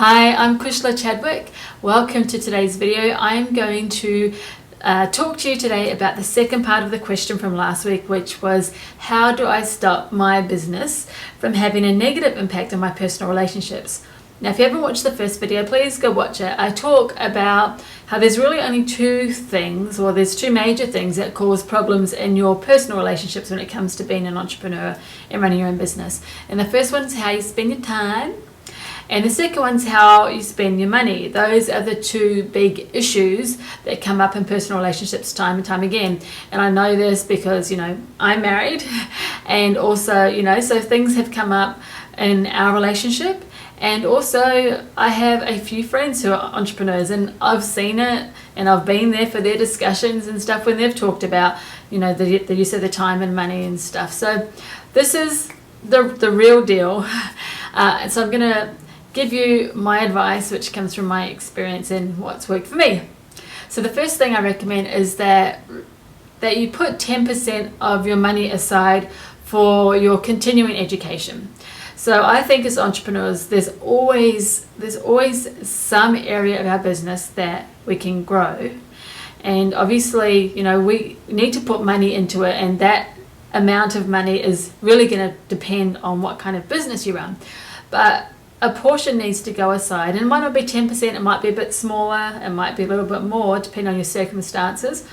Hi, I'm Kushla Chadwick. Welcome to today's video. I'm going to talk to you today about the second part of the question from last week, which was how do I stop my business from having a negative impact on my personal relationships? Now, if you haven't watched the first video, please go watch it. I talk about how there's really only there's two major things that cause problems in your personal relationships when it comes to being an entrepreneur and running your own business. And the first one's how you spend your time. And the second one's how you spend your money. Those are the two big issues that come up in personal relationships time and time again. And I know this because, I'm married and also, so things have come up in our relationship. And also I have a few friends who are entrepreneurs and I've seen it and I've been there for their discussions and stuff when they've talked about, the use of the time and money and stuff. So this is the real deal. So I'm going to give you my advice, which comes from my experience and what's worked for me. So the first thing I recommend is that you put 10% of your money aside for your continuing education. So I think as entrepreneurs, there's always some area of our business that we can grow. And obviously, we need to put money into it, and that amount of money is really going to depend on what kind of business you run. But a portion needs to go aside, and it might not be 10%, it might be a bit smaller, it might be a little bit more depending on your circumstances,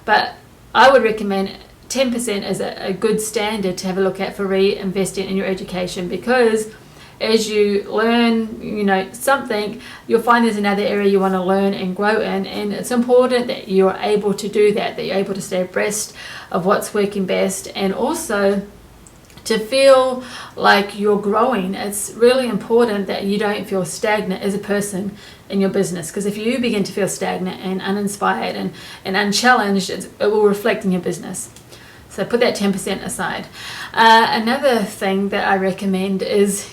but I would recommend 10% as a good standard to have a look at for reinvesting in your education, because as you learn something, you'll find there's another area you want to learn and grow in, and it's important that you're able to do that you're able to stay abreast of what's working best, and also to feel like you're growing. It's really important that you don't feel stagnant as a person in your business, because if you begin to feel stagnant and uninspired and unchallenged, it will reflect in your business. So put that 10% aside. Another thing that I recommend is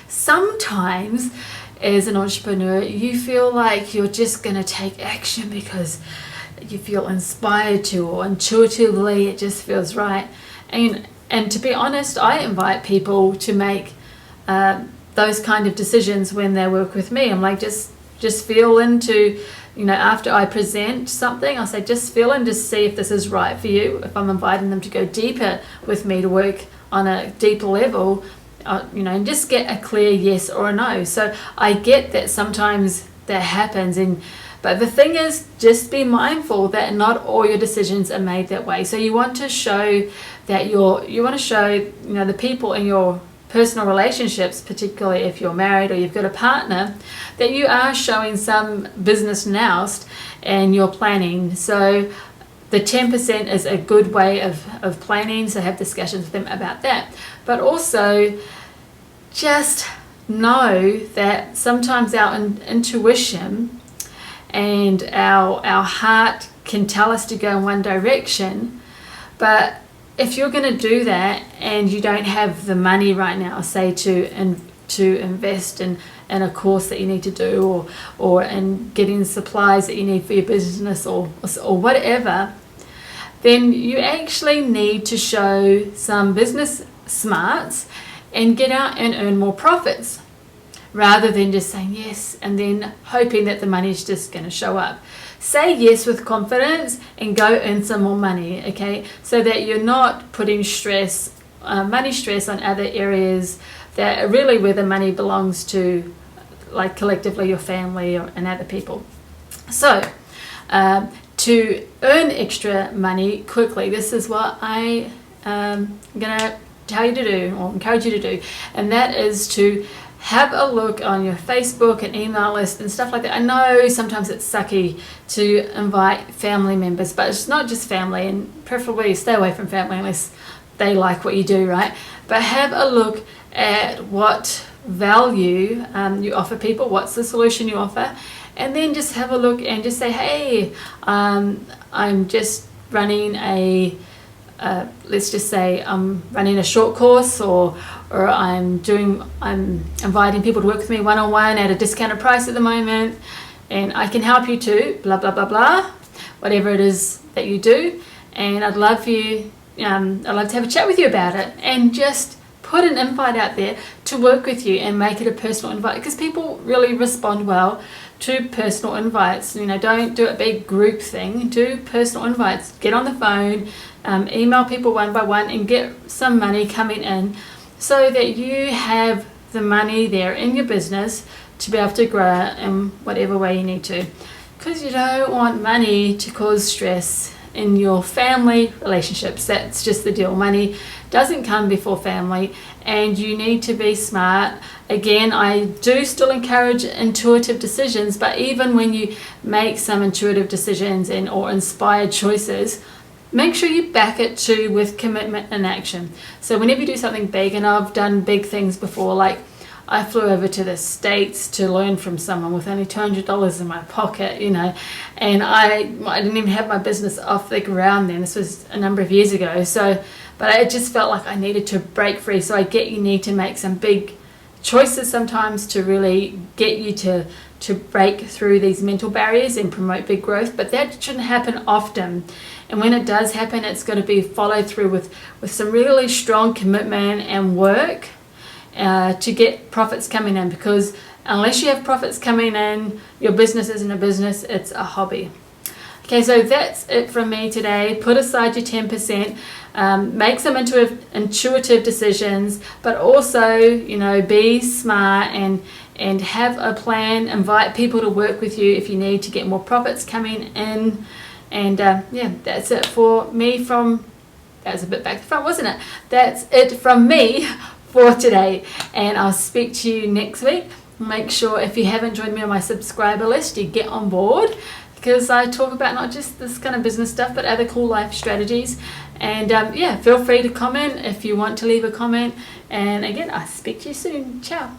sometimes as an entrepreneur you feel like you're just going to take action because you feel inspired to, or intuitively it just feels right. And to be honest, I invite people to make those kind of decisions when they work with me. I'm like, just feel into, after I present something, I'll say, just feel in to see if this is right for you. If I'm inviting them to go deeper with me, to work on a deeper level, and just get a clear yes or a no. So I get that sometimes that happens, but the thing is, just be mindful that not all your decisions are made that way. So you want to show that the people in your personal relationships, particularly if you're married or you've got a partner, that you are showing some business nous and you're planning. So the 10% is a good way of planning, so have discussions with them about that. But also just know that sometimes our intuition and our heart can tell us to go in one direction, but if you're going to do that and you don't have the money right now, say to invest in a course that you need to do, or in getting supplies that you need for your business, or whatever, then you actually need to show some business smarts and get out and earn more profits, rather than just saying yes and then hoping that the money's just going to show up. Say yes with confidence and go earn some more money, okay? So that you're not putting money stress on other areas that are really where the money belongs to, like collectively your family and other people. So to earn extra money quickly, this is what I am going to tell you to do, or encourage you to do, and that is to have a look on your Facebook and email list and stuff like that. I know sometimes it's sucky to invite family members, but it's not just family, and preferably stay away from family unless they like what you do, right? But have a look at what value you offer people, what's the solution you offer, and then just have a look and just say, hey, I'm just running let's just say I'm running a short course, or I'm inviting people to work with me one-on-one at a discounted price at the moment, and I can help you too, blah blah blah blah, whatever it is that you do, and I'd love to have a chat with you about it, and just put an invite out there to work with you and make it a personal invite, because people really respond well to personal invites. Don't do a big group thing. Do personal invites. Get on the phone, email people one by one, and get some money coming in so that you have the money there in your business to be able to grow it in whatever way you need to. Because you don't want money to cause stress in your family relationships. That's just the deal. Money doesn't come before family, and you need to be smart. Again, I do still encourage intuitive decisions, but even when you make some intuitive decisions or inspired choices, make sure you back it too with commitment and action. So whenever you do something big, and I've done big things before, like I flew over to the States to learn from someone with only $200 in my pocket, and I didn't even have my business off the ground then. This was a number of years ago. But I just felt like I needed to break free. So I get you need to make some big choices sometimes to really get you to break through these mental barriers and promote big growth. But that shouldn't happen often. And when it does happen, it's got to be followed through with some really strong commitment and work to get profits coming in, because unless you have profits coming in, your business isn't a business, it's a hobby. Okay, so that's it from me today. Put aside your 10%, make some intuitive decisions, but also, be smart and have a plan. Invite people to work with you if you need to get more profits coming in. And that's it for me that was a bit back to front, wasn't it? That's it from me for today, and I'll speak to you next week. Make sure, if you haven't joined me on my subscriber list, you get on board, because I talk about not just this kind of business stuff, but other cool life strategies. And feel free to comment if you want to leave a comment. And again, I'll speak to you soon. Ciao.